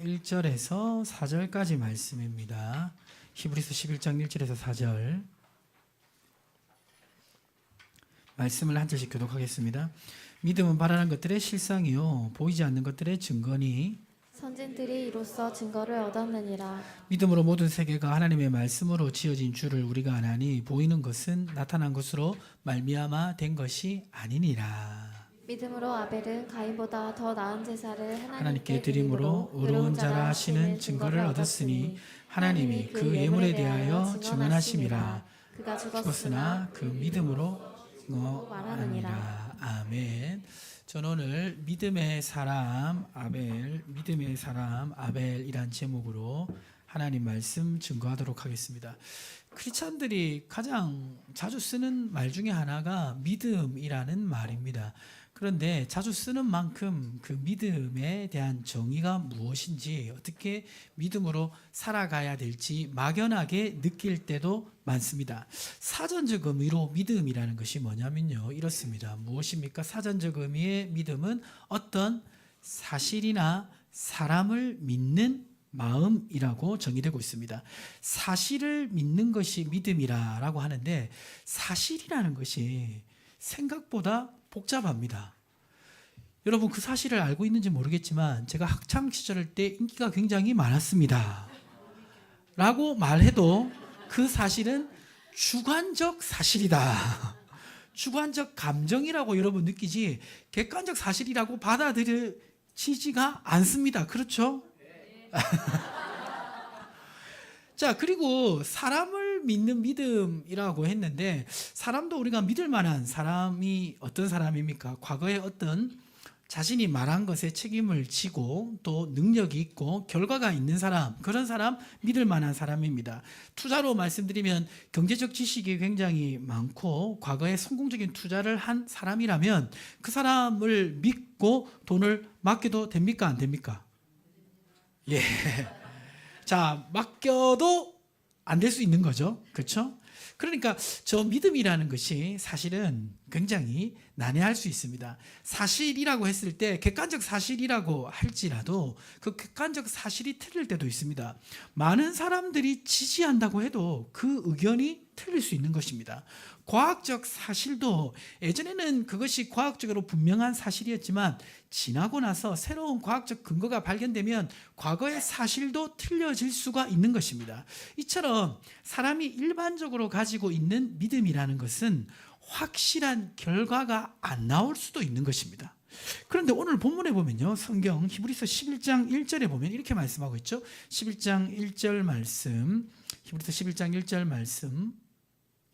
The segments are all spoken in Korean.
1절에서 4절까지 말씀입니다. 히브리서 11장 1절에서 4절 말씀을 한 절씩 교독하겠습니다. 믿음은 바라는 것들의 실상이요 보이지 않는 것들의 증거니 선진들이 이로써 증거를 얻었느니라. 믿음으로 모든 세계가 하나님의 말씀으로 지어진 줄을 우리가 아나니 보이는 것은 나타난 것으로 말미암아 된 것이 아니니라. 믿음으로 아벨은 가인보다 더 나은 제사를 하나님께 드림으로 의로운 자라 하시는 증거를 얻었으니 하나님이 그 예물에 대하여 증언하심이라. 그가 죽었으나 그 믿음으로 말하느니라. 아니라. 아멘. 저는 오늘 믿음의 사람 아벨이란 제목으로 하나님 말씀 증거하도록 하겠습니다. 크리스찬들이 가장 자주 쓰는 말 중에 하나가 믿음이라는 말입니다. 그런데 자주 쓰는 만큼 그 믿음에 대한 정의가 무엇인지, 어떻게 믿음으로 살아가야 될지 막연하게 느낄 때도 많습니다. 사전적 의미로 믿음이라는 것이 뭐냐면요, 이렇습니다. 무엇입니까? 사전적 의미의 믿음은 어떤 사실이나 사람을 믿는 마음이라고 정의되고 있습니다. 사실을 믿는 것이 믿음이라고 하는데, 사실이라는 것이 생각보다 복잡합니다. 여러분, 그 사실을 알고 있는지 모르겠지만 제가 학창 시절 때 인기가 굉장히 많았습니다 라고 말해도 그 사실은 주관적 사실이다, 주관적 감정이라고 여러분 느끼지 객관적 사실이라고 받아들여지지가 않습니다. 그렇죠? 자, 그리고 사람을 믿는 믿음이라고 했는데, 사람도 우리가 믿을 만한 사람이 어떤 사람입니까? 과거에 어떤 자신이 말한 것에 책임을 지고 또 능력이 있고 결과가 있는 사람, 그런 사람 믿을 만한 사람입니다. 투자로 말씀드리면 경제적 지식이 굉장히 많고 과거에 성공적인 투자를 한 사람이라면 그 사람을 믿고 돈을 맡겨도 됩니까? 안 됩니까? 예. 자, 맡겨도 안 될 수 있는 거죠. 그렇죠? 그러니까 저 믿음이라는 것이 사실은 굉장히 난해할 수 있습니다. 사실이라고 했을 때 객관적 사실이라고 할지라도 그 객관적 사실이 틀릴 때도 있습니다. 많은 사람들이 지지한다고 해도 그 의견이 틀릴 수 있는 것입니다. 과학적 사실도 예전에는 그것이 과학적으로 분명한 사실이었지만 지나고 나서 새로운 과학적 근거가 발견되면 과거의 사실도 틀려질 수가 있는 것입니다. 이처럼 사람이 일반적으로 가지고 있는 믿음이라는 것은 확실한 결과가 안 나올 수도 있는 것입니다. 그런데 오늘 본문에 보면요, 성경 히브리서 11장 1절에 보면 이렇게 말씀하고 있죠. 11장 1절 말씀, 히브리서 11장 1절 말씀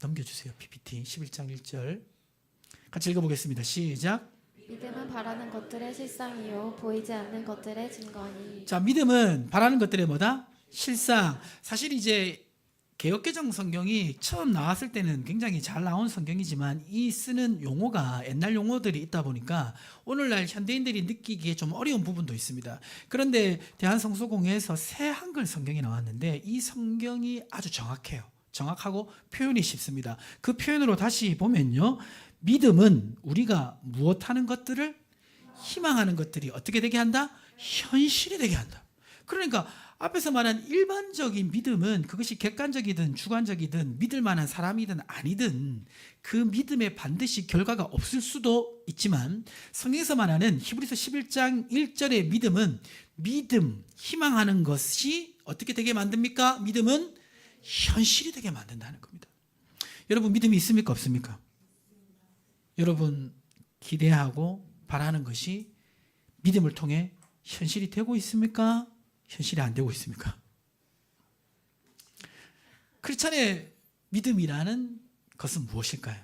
넘겨주세요. PPT 11장 1절 같이 읽어보겠습니다. 시작. 믿음은 바라는 것들의 실상이요 보이지 않는 것들의 증거니. 자, 믿음은 바라는 것들의 뭐다? 실상. 사실 이제 개역개정 성경이 처음 나왔을 때는 굉장히 잘 나온 성경이지만 이 쓰는 용어가 옛날 용어들이 있다 보니까 오늘날 현대인들이 느끼기에 좀 어려운 부분도 있습니다. 그런데 대한성서공회에서 새 한글 성경이 나왔는데 이 성경이 아주 정확해요. 정확하고 표현이 쉽습니다. 그 표현으로 다시 보면요, 믿음은 우리가 무엇하는 것들을 희망하는 것들이 어떻게 되게 한다? 현실이 되게 한다. 그러니까 앞에서 말한 일반적인 믿음은 그것이 객관적이든 주관적이든 믿을 만한 사람이든 아니든 그 믿음에 반드시 결과가 없을 수도 있지만, 성경에서 말하는 히브리서 11장 1절의 믿음은 희망하는 것이 어떻게 되게 만듭니까? 믿음은 현실이 되게 만든다는 겁니다. 여러분, 믿음이 있습니까? 없습니까? 여러분, 기대하고 바라는 것이 믿음을 통해 현실이 되고 있습니까? 현실이 안 되고 있습니까? 크리스찬의 믿음이라는 것은 무엇일까요?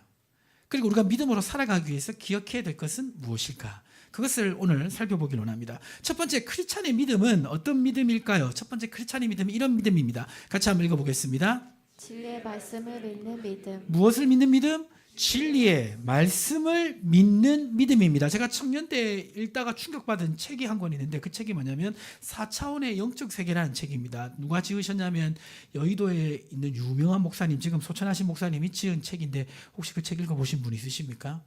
그리고 우리가 믿음으로 살아가기 위해서 기억해야 될 것은 무엇일까? 그것을 오늘 살펴보길 원합니다. 첫 번째, 크리스찬의 믿음은 어떤 믿음일까요? 첫 번째 크리스찬의 믿음은 이런 믿음입니다. 같이 한번 읽어보겠습니다. 진리의 말씀을 믿는 믿음. 무엇을 믿는 믿음? 진리의 말씀을 믿는 믿음입니다. 제가 청년 때 읽다가 충격받은 책이 한 권 있는데 그 책이 뭐냐면 4차원의 영적 세계라는 책입니다. 누가 지으셨냐면 여의도에 있는 유명한 목사님, 지금 소천하신 목사님이 지은 책인데 혹시 그 책 읽어보신 분 있으십니까?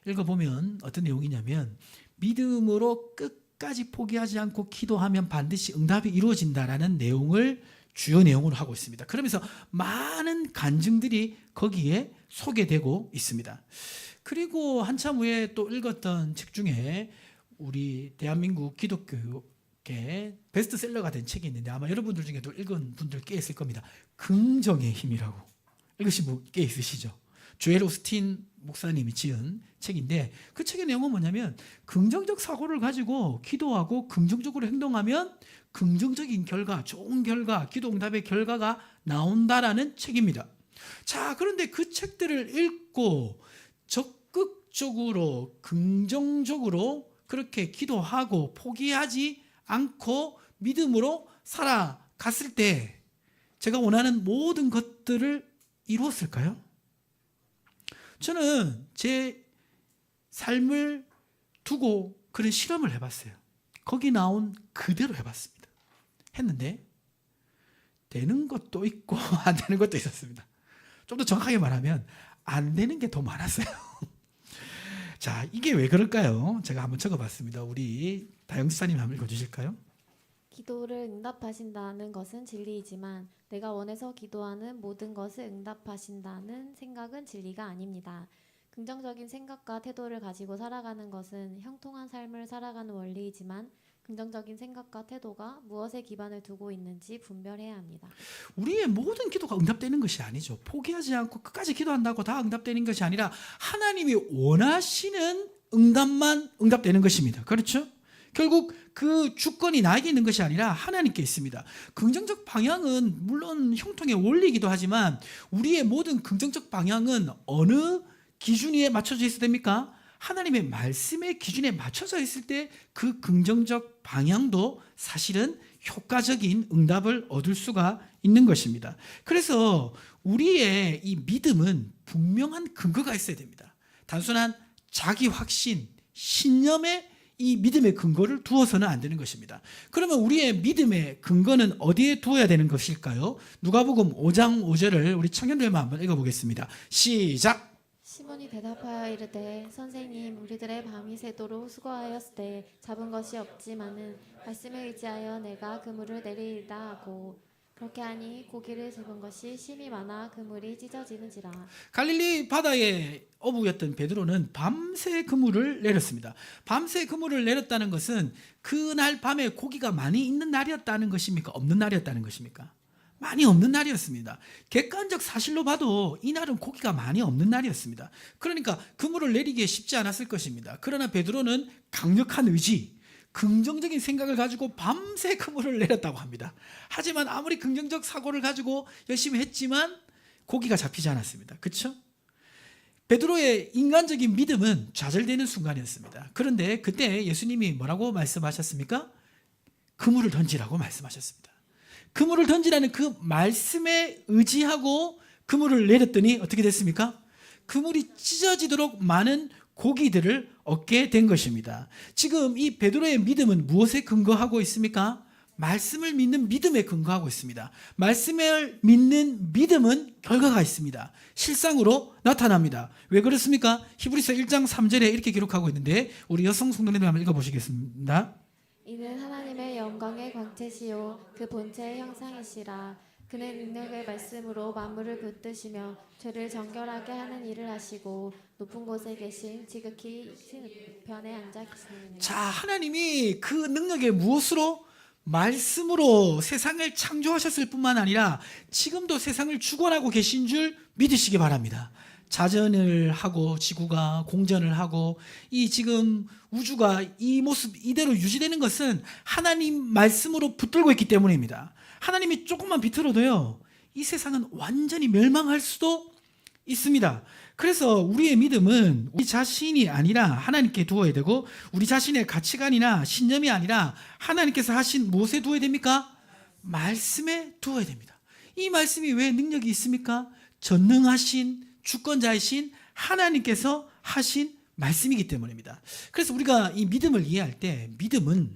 읽어보면 어떤 내용이냐면 믿음으로 끝까지 포기하지 않고 기도하면 반드시 응답이 이루어진다라는 내용을 주요 내용으로 하고 있습니다. 그러면서 많은 간증들이 거기에 소개되고 있습니다. 그리고 한참 후에 또 읽었던 책 중에 우리 대한민국 기독교계 베스트셀러가 된 책이 있는데 아마 여러분들 중에도 읽은 분들 꽤 있을 겁니다. 긍정의 힘이라고 읽으신 분 꽤 있으시죠? 조엘 오스틴 목사님이 지은 책인데 그 책의 내용은 뭐냐면 긍정적 사고를 가지고 기도하고 긍정적으로 행동하면 긍정적인 결과, 좋은 결과, 기도 응답의 결과가 나온다라는 책입니다. 자, 그런데 그 책들을 읽고 적극적으로 긍정적으로 그렇게 기도하고 포기하지 않고 믿음으로 살아갔을 때 제가 원하는 모든 것들을 이루었을까요? 저는 제 삶을 두고 그런 실험을 해봤어요. 거기 나온 그대로 해봤습니다. 했는데 되는 것도 있고 안 되는 것도 있었습니다. 좀 더 정확하게 말하면 안 되는 게 더 많았어요. 자, 이게 왜 그럴까요? 제가 한번 적어봤습니다. 우리 다영 지사님 한번 읽어주실까요? 기도를 응답하신다는 것은 진리이지만 내가 원해서 기도하는 모든 것을 응답하신다는 생각은 진리가 아닙니다. 긍정적인 생각과 태도를 가지고 살아가는 것은 형통한 삶을 살아가는 원리이지만 긍정적인 생각과 태도가 무엇에 기반을 두고 있는지 분별해야 합니다. 우리의 모든 기도가 응답되는 것이 아니죠. 포기하지 않고 끝까지 기도한다고 다 응답되는 것이 아니라 하나님이 원하시는 응답만 응답되는 것입니다. 그렇죠? 결국 그 주권이 나에게 있는 것이 아니라 하나님께 있습니다. 긍정적 방향은 물론 형통의 원리이기도 하지만 우리의 모든 긍정적 방향은 어느 기준에 맞춰져 있어야 됩니까? 하나님의 말씀의 기준에 맞춰져 있을 때 그 긍정적 방향도 사실은 효과적인 응답을 얻을 수가 있는 것입니다. 그래서 우리의 이 믿음은 분명한 근거가 있어야 됩니다. 단순한 자기 확신, 신념에 이 믿음의 근거를 두어서는 안 되는 것입니다. 그러면 우리의 믿음의 근거는 어디에 두어야 되는 것일까요? 누가복음 5장 5절을 우리 청년들만 한번 읽어보겠습니다. 시작! 시몬이 대답하여 이르되 선생님 우리들의 밤이 새도록 수고하였으되 잡은 것이 없지만은 말씀에 의지하여 내가 그물을 내리리다 하고 그렇게 하니 고기를 잡은 것이 심이 많아 그물이 찢어지는지라. 갈릴리 바다에 어부였던 베드로는 밤새 그물을 내렸습니다. 밤새 그물을 내렸다는 것은 그날 밤에 고기가 많이 있는 날이었다는 것입니까? 없는 날이었다는 것입니까? 많이 없는 날이었습니다. 객관적 사실로 봐도 이날은 고기가 많이 없는 날이었습니다. 그러니까 그물을 내리기에 쉽지 않았을 것입니다. 그러나 베드로는 강력한 의지, 긍정적인 생각을 가지고 밤새 그물을 내렸다고 합니다. 하지만 아무리 긍정적 사고를 가지고 열심히 했지만 고기가 잡히지 않았습니다. 그렇죠? 베드로의 인간적인 믿음은 좌절되는 순간이었습니다. 그런데 그때 예수님이 뭐라고 말씀하셨습니까? 그물을 던지라고 말씀하셨습니다. 그물을 던지라는 그 말씀에 의지하고 그물을 내렸더니 어떻게 됐습니까? 그물이 찢어지도록 많은 고기들을 얻게 된 것입니다. 지금 이 베드로의 믿음은 무엇에 근거하고 있습니까? 말씀을 믿는 믿음에 근거하고 있습니다. 말씀을 믿는 믿음은 결과가 있습니다. 실상으로 나타납니다. 왜 그렇습니까? 히브리서 1장 3절에 이렇게 기록하고 있는데 우리 여성 성도님들 한번 읽어보시겠습니다. 이는 하나님의 영광의 광채시요 그 본체의 형상이시라. 그는 능력의 말씀으로 만물을 붙드시며 죄를 정결하게 하는 일을 하시고 높은 곳에 계신 지극히 신우편에 앉아 계시느니라. 자, 하나님이 그 능력의 무엇으로? 말씀으로 세상을 창조하셨을 뿐만 아니라 지금도 세상을 주관하고 계신 줄 믿으시기 바랍니다. 자전을 하고 지구가 공전을 하고 이 지금 우주가 이 모습 이대로 유지되는 것은 하나님 말씀으로 붙들고 있기 때문입니다. 하나님이 조금만 비틀어도요 이 세상은 완전히 멸망할 수도 있습니다. 그래서 우리의 믿음은 우리 자신이 아니라 하나님께 두어야 되고 우리 자신의 가치관이나 신념이 아니라 하나님께서 하신 무엇에 두어야 됩니까? 말씀에 두어야 됩니다. 이 말씀이 왜 능력이 있습니까? 전능하신 주권자이신 하나님께서 하신 말씀이기 때문입니다. 그래서 우리가 이 믿음을 이해할 때 믿음은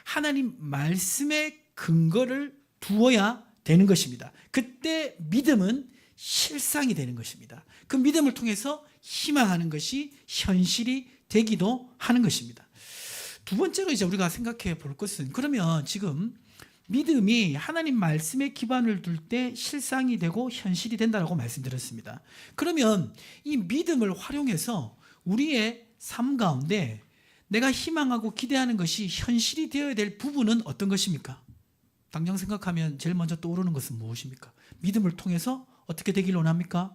하나님 말씀의 근거를 두어야 되는 것입니다. 그때 믿음은 실상이 되는 것입니다. 그 믿음을 통해서 희망하는 것이 현실이 되기도 하는 것입니다. 두 번째로 이제 우리가 생각해 볼 것은, 그러면 지금 믿음이 하나님 말씀에 기반을 둘 때 실상이 되고 현실이 된다라고 말씀드렸습니다. 그러면 이 믿음을 활용해서 우리의 삶 가운데 내가 희망하고 기대하는 것이 현실이 되어야 될 부분은 어떤 것입니까? 당장 생각하면 제일 먼저 떠오르는 것은 무엇입니까? 믿음을 통해서 어떻게 되길 원합니까?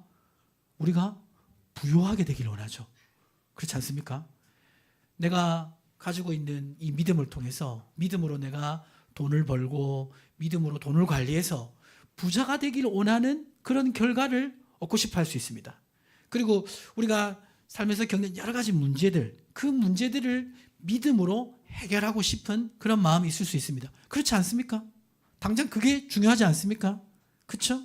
우리가 부유하게 되길 원하죠. 그렇지 않습니까? 내가 가지고 있는 이 믿음을 통해서, 믿음으로 내가 돈을 벌고 믿음으로 돈을 관리해서 부자가 되길 원하는 그런 결과를 얻고 싶어 할 수 있습니다. 그리고 우리가 삶에서 겪는 여러 가지 문제들, 그 문제들을 믿음으로 해결하고 싶은 그런 마음이 있을 수 있습니다. 그렇지 않습니까? 당장 그게 중요하지 않습니까? 그렇죠?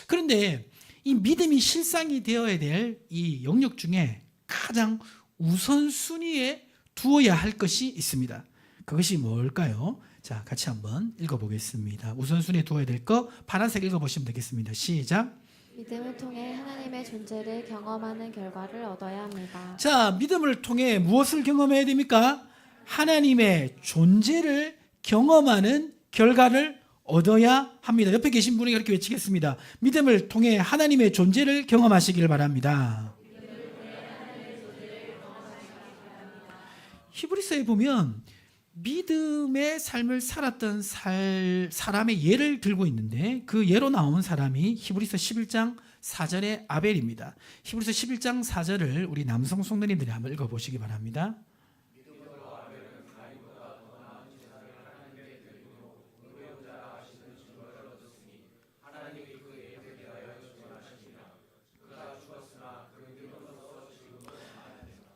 그런데 이 믿음이 실상이 되어야 될 이 영역 중에 가장 우선순위에 두어야 할 것이 있습니다. 그것이 뭘까요? 자, 같이 한번 읽어보겠습니다. 우선순위에 두어야 될 거 파란색 읽어보시면 되겠습니다. 시작. 믿음을 통해 하나님의 존재를 경험하는 결과를 얻어야 합니다. 자, 믿음을 통해 무엇을 경험해야 됩니까? 하나님의 존재를 경험하는 결과를 얻어야 합니다. 옆에 계신 분이 이렇게 외치겠습니다. 믿음을 통해 하나님의 존재를 경험하시기를 바랍니다. 히브리서에 보면 믿음의 삶을 살았던 사람의 예를 들고 있는데, 그 예로 나온 사람이 히브리서 11장 4절의 아벨입니다. 히브리서 11장 4절을 우리 남성 성도님들이 한번 읽어보시기 바랍니다.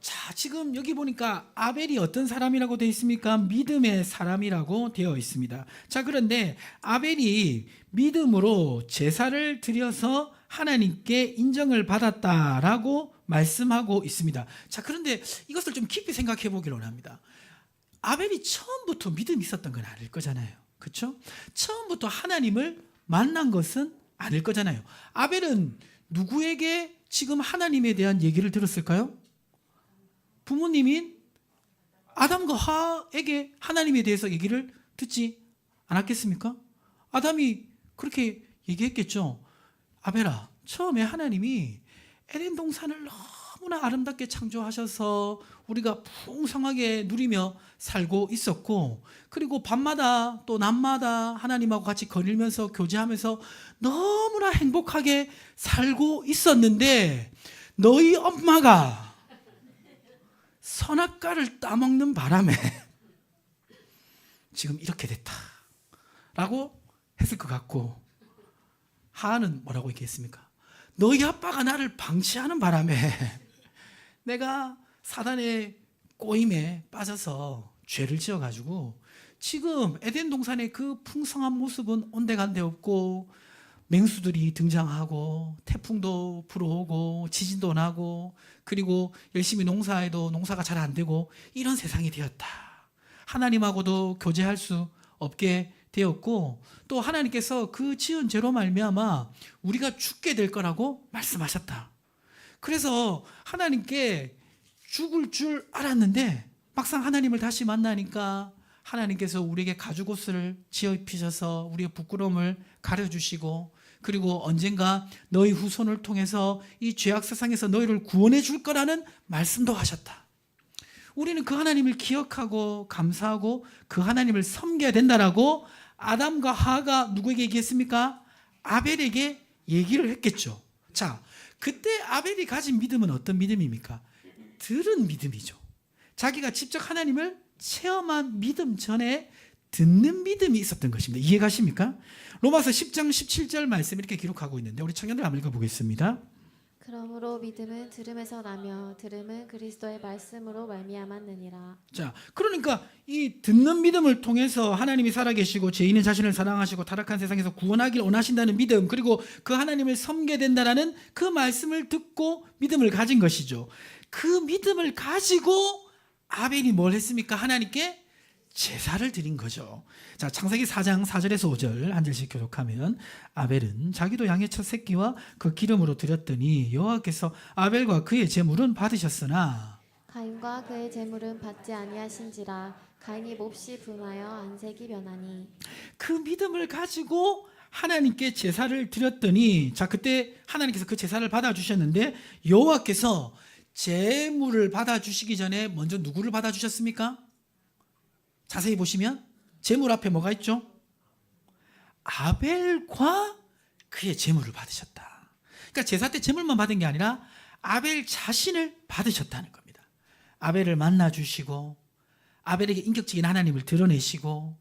자, 지금 여기 보니까 아벨이 어떤 사람이라고 되어 있습니까? 믿음의 사람이라고 되어 있습니다. 자, 그런데 아벨이 믿음으로 제사를 드려서 하나님께 인정을 받았다라고 말씀하고 있습니다. 자, 그런데 이것을 좀 깊이 생각해 보기를 원합니다. 아벨이 처음부터 믿음이 있었던 건 아닐 거잖아요. 그렇죠? 처음부터 하나님을 만난 것은 아닐 거잖아요. 아벨은 누구에게 지금 하나님에 대한 얘기를 들었을까요? 부모님인 아담과 하와에게 하나님에 대해서 얘기를 듣지 않았겠습니까? 아담이 그렇게 얘기했겠죠. 아벨아, 처음에 하나님이 에덴 동산을 너무나 아름답게 창조하셔서 우리가 풍성하게 누리며 살고 있었고, 그리고 밤마다 또 낮마다 하나님하고 같이 거닐면서 교제하면서 너무나 행복하게 살고 있었는데, 너희 엄마가 선악과를 따먹는 바람에 지금 이렇게 됐다 라고 했을 것 같고, 하하는 뭐라고 얘기했습니까? 너희 아빠가 나를 방치하는 바람에 내가 사단의 꼬임에 빠져서 죄를 지어가지고 지금 에덴 동산의 그 풍성한 모습은 온데간데 없고, 맹수들이 등장하고 태풍도 불어오고 지진도 나고, 그리고 열심히 농사해도 농사가 잘 안 되고, 이런 세상이 되었다. 하나님하고도 교제할 수 없게 되었고, 또 하나님께서 그 지은 죄로 말미암아 우리가 죽게 될 거라고 말씀하셨다. 그래서 하나님께 죽을 줄 알았는데 막상 하나님을 다시 만나니까 하나님께서 우리에게 가죽옷을 지어 입히셔서 우리의 부끄러움을 가려주시고, 그리고 언젠가 너희 후손을 통해서 이 죄악 세상에서 너희를 구원해 줄 거라는 말씀도 하셨다. 우리는 그 하나님을 기억하고 감사하고 그 하나님을 섬겨야 된다라고 아담과 하가 누구에게 얘기했습니까? 아벨에게 얘기를 했겠죠. 자, 그때 아벨이 가진 믿음은 어떤 믿음입니까? 들은 믿음이죠. 자기가 직접 하나님을 체험한 믿음 전에 듣는 믿음이 있었던 것입니다. 이해가십니까? 로마서 10장 17절 말씀 이렇게 기록하고 있는데 우리 청년들 한번 읽어보겠습니다. 그러므로 믿음은 들음에서 나며 들음은 그리스도의 말씀으로 말미암았느니라. 자, 그러니까 이 듣는 믿음을 통해서 하나님이 살아계시고 죄인의 자신을 사랑하시고 타락한 세상에서 구원하길 원하신다는 믿음, 그리고 그 하나님을 섬게 된다라는 그 말씀을 듣고 믿음을 가진 것이죠. 그 믿음을 가지고 아벨이 뭘 했습니까? 하나님께 제사를 드린 거죠. 자, 창세기 4장 4절에서 5절 한 절씩 교독하면, 아벨은 자기도 양의 첫 새끼와 그 기름으로 드렸더니 여호와께서 아벨과 그의 제물은 받으셨으나 가인과 그의 제물은 받지 아니하신지라. 가인이 몹시 분하여 안색이 변하니 그 믿음을 가지고 하나님께 제사를 드렸더니, 자, 그때 하나님께서 그 제사를 받아주셨는데, 여호와께서 제물을 받아주시기 전에 먼저 누구를 받아주셨습니까? 자세히 보시면 제물 앞에 뭐가 있죠? 아벨과 그의 제물을 받으셨다. 그러니까 제사 때 제물만 받은 게 아니라 아벨 자신을 받으셨다는 겁니다. 아벨을 만나주시고 아벨에게 인격적인 하나님을 드러내시고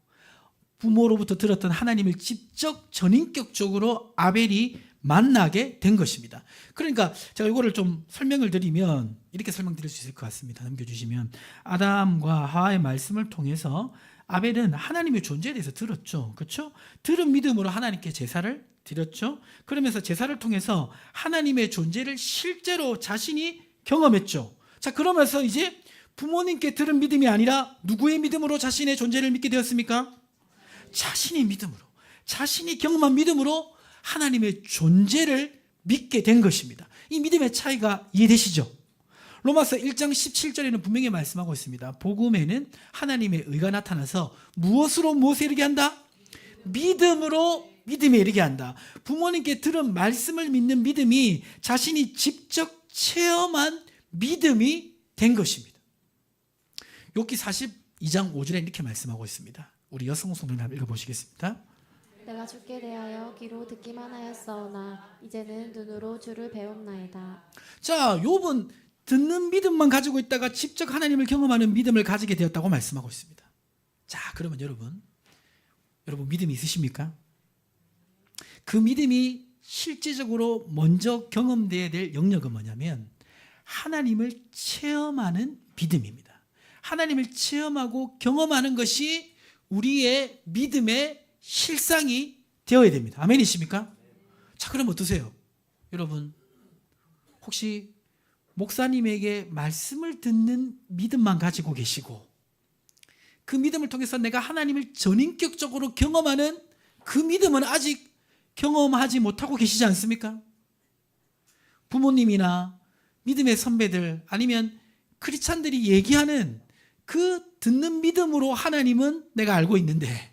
부모로부터 들었던 하나님을 직접 전인격적으로 아벨이 만나게 된 것입니다. 그러니까 제가 이거를 좀 설명을 드리면 이렇게 설명드릴 수 있을 것 같습니다. 넘겨주시면, 아담과 하와의 말씀을 통해서 아벨은 하나님의 존재에 대해서 들었죠. 그렇죠? 들은 믿음으로 하나님께 제사를 드렸죠. 그러면서 제사를 통해서 하나님의 존재를 실제로 자신이 경험했죠. 자, 그러면서 이제 부모님께 들은 믿음이 아니라 누구의 믿음으로 자신의 존재를 믿게 되었습니까? 자신의 믿음으로, 자신이 경험한 믿음으로 하나님의 존재를 믿게 된 것입니다. 이 믿음의 차이가 이해되시죠? 로마서 1장 17절에는 분명히 말씀하고 있습니다. 복음에는 하나님의 의가 나타나서 무엇으로 무엇에 이르게 한다? 믿음으로 믿음에 이르게 한다. 부모님께 들은 말씀을 믿는 믿음이 자신이 직접 체험한 믿음이 된 것입니다. 욥기 42장 5절에 이렇게 말씀하고 있습니다. 우리 여성 성도님 한번 읽어보시겠습니다. 내가 주께 대하여 귀로 듣기만 하였사오나 이제는 눈으로 주를 배움나이다. 자, 욥은 듣는 믿음만 가지고 있다가 직접 하나님을 경험하는 믿음을 가지게 되었다고 말씀하고 있습니다. 자, 그러면 여러분 믿음이 있으십니까? 그 믿음이 실제적으로 먼저 경험되어야 될 영역은 뭐냐면 하나님을 체험하는 믿음입니다. 하나님을 체험하고 경험하는 것이 우리의 믿음의 실상이 되어야 됩니다. 아멘이십니까? 자, 그럼 어떠세요? 여러분, 혹시 목사님에게 말씀을 듣는 믿음만 가지고 계시고 그 믿음을 통해서 내가 하나님을 전인격적으로 경험하는 그 믿음은 아직 경험하지 못하고 계시지 않습니까? 부모님이나 믿음의 선배들 아니면 크리스찬들이 얘기하는 그 듣는 믿음으로 하나님은 내가 알고 있는데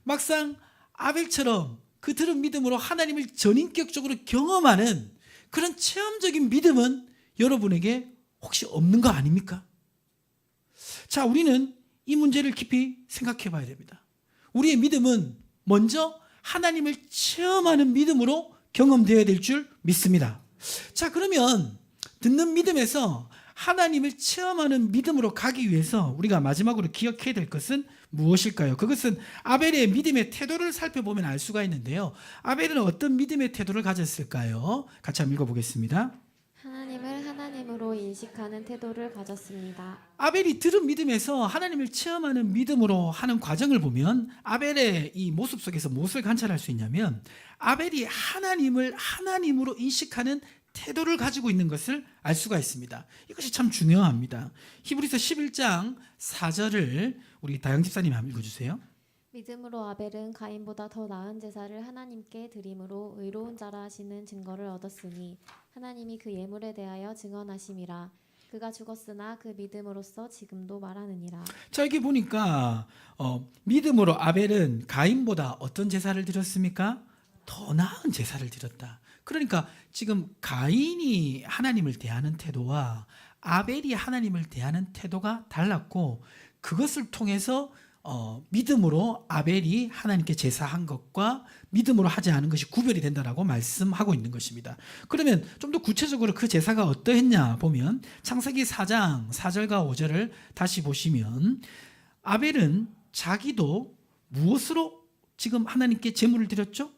막상 아벨처럼 그 들은 믿음으로 하나님을 전인격적으로 경험하는 그런 체험적인 믿음은 여러분에게 혹시 없는 거 아닙니까? 자, 우리는 이 문제를 깊이 생각해 봐야 됩니다. 우리의 믿음은 먼저 하나님을 체험하는 믿음으로 경험되어야 될 줄 믿습니다. 자, 그러면 듣는 믿음에서 하나님을 체험하는 믿음으로 가기 위해서 우리가 마지막으로 기억해야 될 것은 무엇일까요? 그것은 아벨의 믿음의 태도를 살펴보면 알 수가 있는데요. 아벨은 어떤 믿음의 태도를 가졌을까요? 같이 한번 읽어보겠습니다. 하나님을 하나님으로 인식하는 태도를 가졌습니다. 아벨이 들은 믿음에서 하나님을 체험하는 믿음으로 하는 과정을 보면 아벨의 이 모습 속에서 무엇을 관찰할 수 있냐면 아벨이 하나님을 하나님으로 인식하는 태도를 가지고 있는 것을 알 수가 있습니다. 이것이 참 중요합니다. 히브리서 11장 4절을 우리 다영 집사님이 한번 읽어주세요. 믿음으로 아벨은 가인보다 더 나은 제사를 하나님께 드림으로 의로운 자라 하시는 증거를 얻었으니 하나님이 그 예물에 대하여 증언하심이라. 그가 죽었으나 그 믿음으로써 지금도 말하느니라. 자, 여기 보니까 믿음으로 아벨은 가인보다 어떤 제사를 드렸습니까? 더 나은 제사를 드렸다. 그러니까 지금 가인이 하나님을 대하는 태도와 아벨이 하나님을 대하는 태도가 달랐고 그것을 통해서 믿음으로 아벨이 하나님께 제사한 것과 믿음으로 하지 않은 것이 구별이 된다라고 말씀하고 있는 것입니다. 그러면 좀 더 구체적으로 그 제사가 어떠했냐 보면 창세기 4장 4절과 5절을 다시 보시면 아벨은 자기도 무엇으로 지금 하나님께 제물을 드렸죠?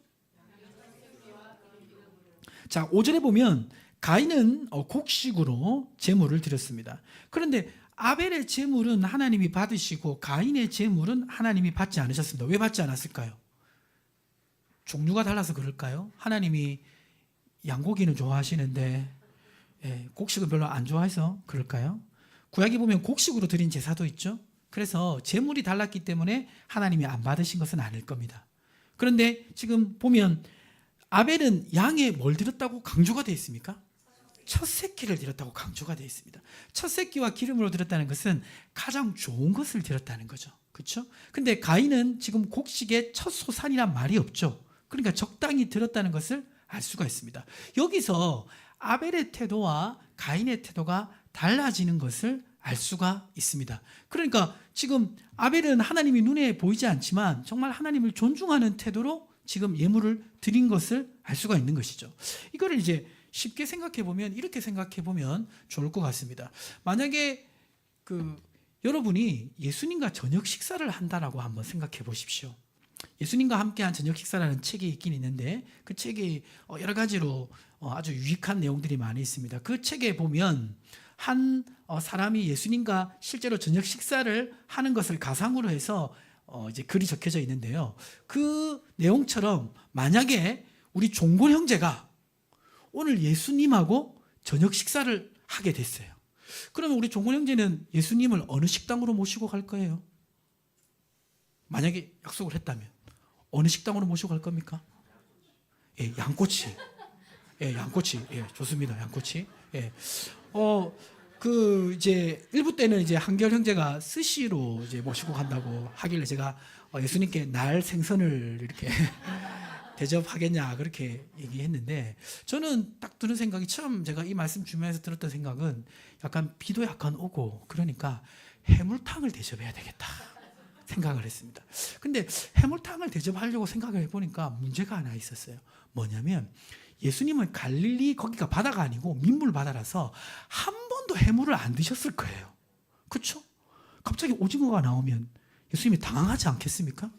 자, 5절에 보면 가인은 곡식으로 제물을 드렸습니다. 그런데 아벨의 제물은 하나님이 받으시고 가인의 제물은 하나님이 받지 않으셨습니다. 왜 받지 않았을까요? 종류가 달라서 그럴까요? 하나님이 양고기는 좋아하시는데 곡식은 별로 안 좋아해서 그럴까요? 구약에 보면 곡식으로 드린 제사도 있죠. 그래서 제물이 달랐기 때문에 하나님이 안 받으신 것은 아닐 겁니다. 그런데 지금 보면 아벨은 양에 뭘 드렸다고 강조가 되어 있습니까? 첫 새끼를 드렸다고 강조가 되어 있습니다. 첫 새끼와 기름으로 드렸다는 것은 가장 좋은 것을 드렸다는 거죠. 그렇죠? 근데 가인은 지금 곡식의 첫 소산이란 말이 없죠. 그러니까 적당히 드렸다는 것을 알 수가 있습니다. 여기서 아벨의 태도와 가인의 태도가 달라지는 것을 알 수가 있습니다. 그러니까 지금 아벨은 하나님이 눈에 보이지 않지만 정말 하나님을 존중하는 태도로 지금 예물을 드린 것을 알 수가 있는 것이죠. 이거를 이제 쉽게 생각해 보면, 이렇게 생각해 보면 좋을 것 같습니다. 만약에 여러분이 예수님과 저녁 식사를 한다라고 한번 생각해 보십시오. 예수님과 함께한 저녁 식사라는 책이 있긴 있는데 그 책이 여러 가지로 아주 유익한 내용들이 많이 있습니다. 그 책에 보면 한 사람이 예수님과 실제로 저녁 식사를 하는 것을 가상으로 해서 이제 글이 적혀져 있는데요. 그 내용처럼 만약에 우리 종곤 형제가 오늘 예수님하고 저녁 식사를 하게 됐어요. 그러면 우리 종곤 형제는 예수님을 어느 식당으로 모시고 갈 거예요? 만약에 약속을 했다면 어느 식당으로 모시고 갈 겁니까? 예, 양꼬치. 예, 양꼬치. 예, 좋습니다. 양꼬치. 예. 이제 일부 때는 이제 한결 형제가 스시로 이제 모시고 간다고 하길래 제가 예수님께 날 생선을 이렇게 대접하겠냐 그렇게 얘기했는데, 저는 딱 드는 생각이, 처음 제가 이 말씀 주면서 들었던 생각은 약간 비도 약간 오고 그러니까 해물탕을 대접해야 되겠다 생각을 했습니다. 근데 해물탕을 대접하려고 생각을 해보니까 문제가 하나 있었어요. 뭐냐면 예수님은 갈릴리, 거기가 바다가 아니고 민물 바다라서 한 번도 해물을 안 드셨을 거예요. 그렇죠? 갑자기 오징어가 나오면 예수님이 당황하지 않겠습니까?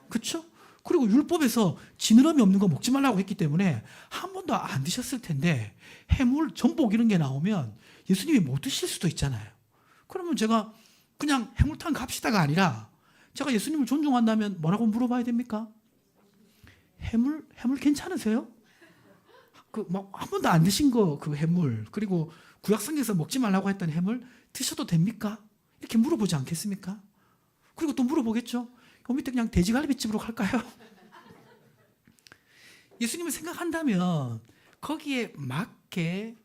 그렇죠? 그리고 율법에서 지느러미 없는 거 먹지 말라고 했기 때문에 한 번도 안 드셨을 텐데 해물, 전복 이런 게 나오면 예수님이 못 드실 수도 있잖아요. 그러면 제가 그냥 해물탕 갑시다가 아니라 제가 예수님을 존중한다면 뭐라고 물어봐야 됩니까? 해물 괜찮으세요? 한 번도 안 드신 그 해물, 그리고 구약성경에서 먹지 말라고 했던 해물 드셔도 됩니까? 이렇게 물어보지 않겠습니까? 그리고 또 물어보겠죠. 요 밑에 그냥 돼지갈비집으로 갈까요? 예수님을 생각한다면 거기에 맞게,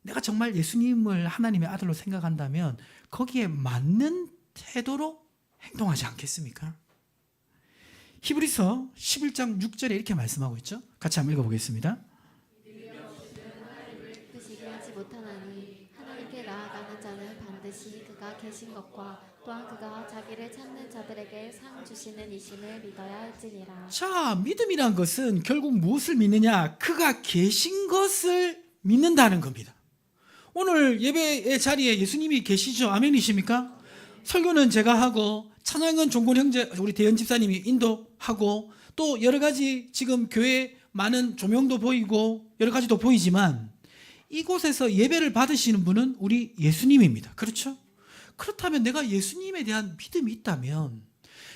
내가 정말 예수님을 하나님의 아들로 생각한다면 거기에 맞는 태도로 행동하지 않겠습니까? 히브리서 11장 6절에 이렇게 말씀하고 있죠. 같이 한번 읽어보겠습니다. 뜻이게 하지 못하나니 하나님께 나아가는 자는 반드시 그가 계신 것과 또한 그가 자기를 찾는 자들에게 상 주시는 이심을 믿어야 할지니라. 자, 믿음이란 것은 결국 무엇을 믿느냐? 그가 계신 것을 믿는다는 겁니다. 오늘 예배의 자리에 예수님이 계시죠? 아멘이십니까? 설교는 제가 하고 찬양은 종곤 형제, 우리 대현 집사님이 인도하고, 또 여러 가지 지금 교회 많은 조명도 보이고 여러 가지도 보이지만 이곳에서 예배를 받으시는 분은 우리 예수님입니다. 그렇죠? 그렇다면 내가 예수님에 대한 믿음이 있다면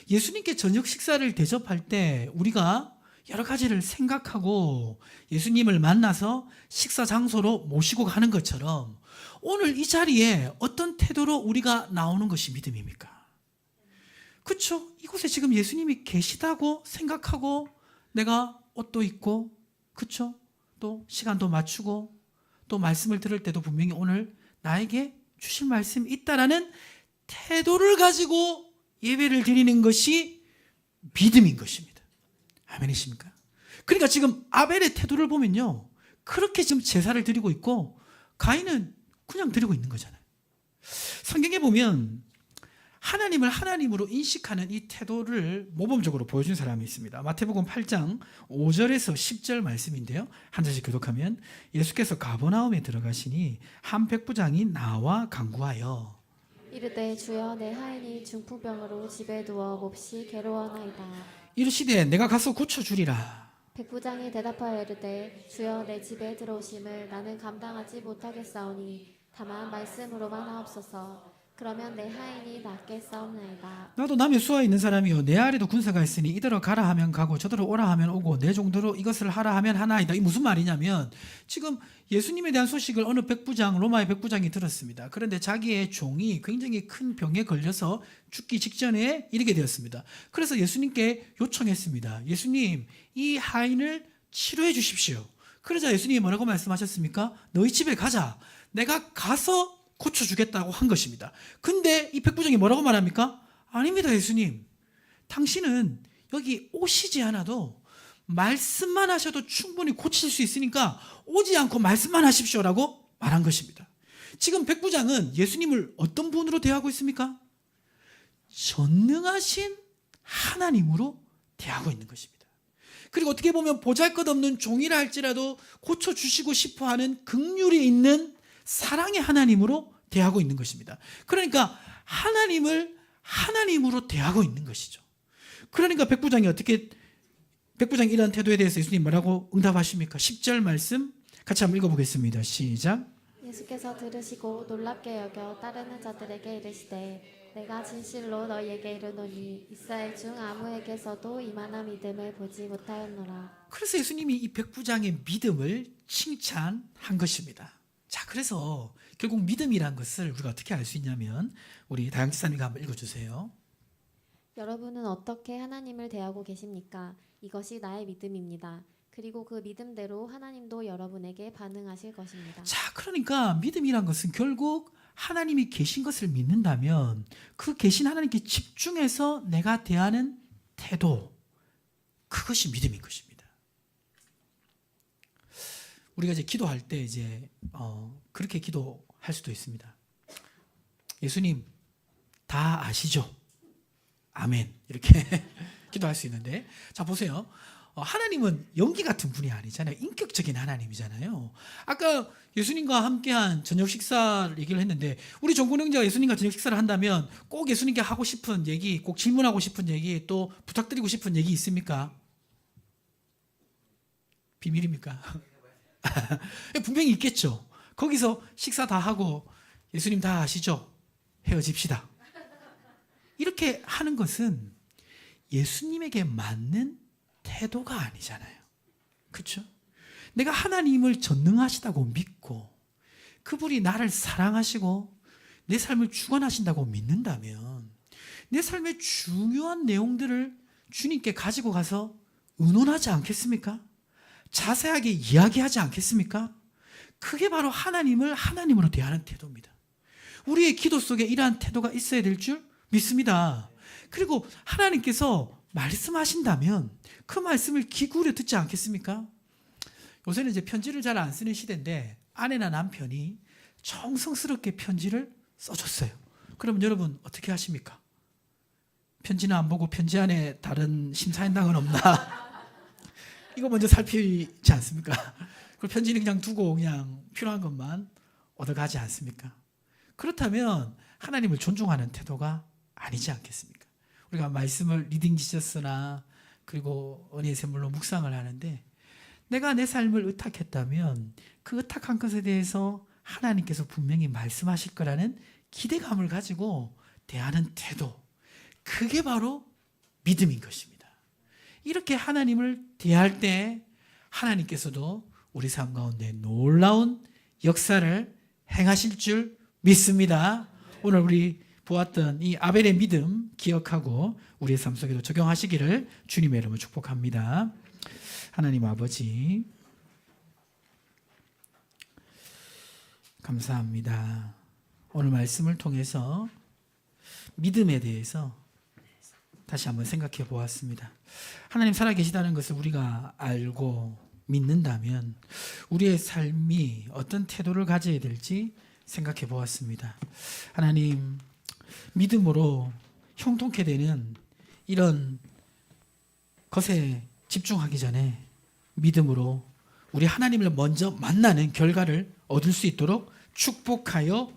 예수님께 저녁 식사를 대접할 때 우리가 여러 가지를 생각하고 예수님을 만나서 식사 장소로 모시고 가는 것처럼 오늘 이 자리에 어떤 태도로 우리가 나오는 것이 믿음입니까? 그렇죠? 이곳에 지금 예수님이 계시다고 생각하고 내가 옷도 입고, 그렇죠? 또 시간도 맞추고 또 말씀을 들을 때도 분명히 오늘 나에게 주실 말씀이 있다라는 태도를 가지고 예배를 드리는 것이 믿음인 것입니다. 아멘이십니까? 그러니까 지금 아벨의 태도를 보면요, 그렇게 지금 제사를 드리고 있고 가인은 그냥 드리고 있는 거잖아요. 성경에 보면 하나님을 하나님으로 인식하는 이 태도를 모범적으로 보여준 사람이 있습니다. 마태복음 8장 5절에서 10절 말씀인데요, 한 절씩 교독하면, 예수께서 가버나움에 들어가시니 한 백부장이 나와 간구하여 이르되 주여 내 하인이 중풍병으로 집에 누워 몹시 괴로워하나이다. 이르시되 내가 가서 고쳐주리라. 백부장이 대답하여 이르되 주여 내 집에 들어오심을 나는 감당하지 못하겠사오니 다만 말씀으로만 하옵소서. 그러면 내 하인이 낫게 싸움나이다. 나도 남의 수하에 있는 사람이요, 내 아래도 군사가 있으니 이대로 가라 하면 가고 저대로 오라 하면 오고 내 정도로 이것을 하라 하면 하나이다. 이게 무슨 말이냐면 지금 예수님에 대한 소식을 어느 백부장, 로마의 백부장이 들었습니다. 그런데 자기의 종이 굉장히 큰 병에 걸려서 죽기 직전에 이르게 되었습니다. 그래서 예수님께 요청했습니다. 예수님, 이 하인을 치료해 주십시오. 그러자 예수님이 뭐라고 말씀하셨습니까? 너희 집에 가자. 내가 가서 고쳐주겠다고 한 것입니다. 근데 이 백부장이 뭐라고 말합니까? 아닙니다, 예수님. 당신은 여기 오시지 않아도 말씀만 하셔도 충분히 고칠 수 있으니까 오지 않고 말씀만 하십시오라고 말한 것입니다. 지금 백부장은 예수님을 어떤 분으로 대하고 있습니까? 전능하신 하나님으로 대하고 있는 것입니다. 그리고 어떻게 보면 보잘것없는 종이라 할지라도 고쳐주시고 싶어하는 긍휼이 있는 사랑의 하나님으로 대하고 있는 것입니다. 그러니까 하나님을 하나님으로 대하고 있는 것이죠. 그러니까 백부장이 이런 태도에 대해서 예수님 뭐라고 응답하십니까? 10절 말씀 같이 한번 읽어보겠습니다. 시작. 예수께서 들으시고 놀랍게 여겨 따르는 자들에게 이르시되 내가 진실로 너희에게 이르노니 이스라엘 중 아무에게서도 이만한 믿음을 보지 못하였노라. 그래서 예수님이 이 백부장의 믿음을 칭찬한 것입니다. 자, 그래서 결국 믿음이란 것을 우리가 어떻게 알 수 있냐면 우리 다영 지사님이 한번 읽어주세요. 여러분은 어떻게 하나님을 대하고 계십니까? 이것이 나의 믿음입니다. 그리고 그 믿음대로 하나님도 여러분에게 반응하실 것입니다. 자, 그러니까 믿음이란 것은 결국 하나님이 계신 것을 믿는다면 그 계신 하나님께 집중해서 내가 대하는 태도, 그것이 믿음인 것입니다. 우리가 이제 기도할 때 그렇게 기도할 수도 있습니다. 예수님 다 아시죠? 아멘. 이렇게 기도할 수 있는데, 자 보세요. 하나님은 연기 같은 분이 아니잖아요. 인격적인 하나님이잖아요. 아까 예수님과 함께한 저녁 식사를 얘기를 했는데 우리 정군 형제가 예수님과 저녁 식사를 한다면 꼭 예수님께 하고 싶은 얘기, 꼭 질문하고 싶은 얘기, 또 부탁드리고 싶은 얘기 있습니까? 비밀입니까? 분명히 있겠죠. 거기서 식사 다 하고 예수님 다 아시죠? 헤어집시다. 이렇게 하는 것은 예수님에게 맞는 태도가 아니잖아요. 그렇죠? 내가 하나님을 전능하시다고 믿고 그분이 나를 사랑하시고 내 삶을 주관하신다고 믿는다면 내 삶의 중요한 내용들을 주님께 가지고 가서 의논하지 않겠습니까? 자세하게 이야기하지 않겠습니까? 그게 바로 하나님을 하나님으로 대하는 태도입니다. 우리의 기도 속에 이러한 태도가 있어야 될 줄 믿습니다. 그리고 하나님께서 말씀하신다면 그 말씀을 귀 기울여 듣지 않겠습니까? 요새는 이제 편지를 잘 안 쓰는 시대인데 아내나 남편이 정성스럽게 편지를 써줬어요. 그럼 여러분 어떻게 하십니까? 편지는 안 보고 편지 안에 다른 심사인당은 없나? 이거 먼저 살피지 않습니까? 그 편지는 그냥 두고 그냥 필요한 것만 얻어가지 않습니까? 그렇다면 하나님을 존중하는 태도가 아니지 않겠습니까? 우리가 말씀을 리딩 지저스나 그리고 은혜의 샘물로 묵상을 하는데 내가 내 삶을 의탁했다면 그 의탁한 것에 대해서 하나님께서 분명히 말씀하실 거라는 기대감을 가지고 대하는 태도, 그게 바로 믿음인 것입니다. 이렇게 하나님을 대할 때 하나님께서도 우리 삶 가운데 놀라운 역사를 행하실 줄 믿습니다. 오늘 우리 보았던 이 아벨의 믿음 기억하고 우리의 삶 속에도 적용하시기를 주님의 이름으로 축복합니다. 하나님 아버지 감사합니다. 오늘 말씀을 통해서 믿음에 대해서 다시 한번 생각해 보았습니다. 하나님 살아계시다는 것을 우리가 알고 믿는다면 우리의 삶이 어떤 태도를 가져야 될지 생각해 보았습니다. 하나님 믿음으로 형통케 되는 이런 것에 집중하기 전에 믿음으로 우리 하나님을 먼저 만나는 결과를 얻을 수 있도록 축복하여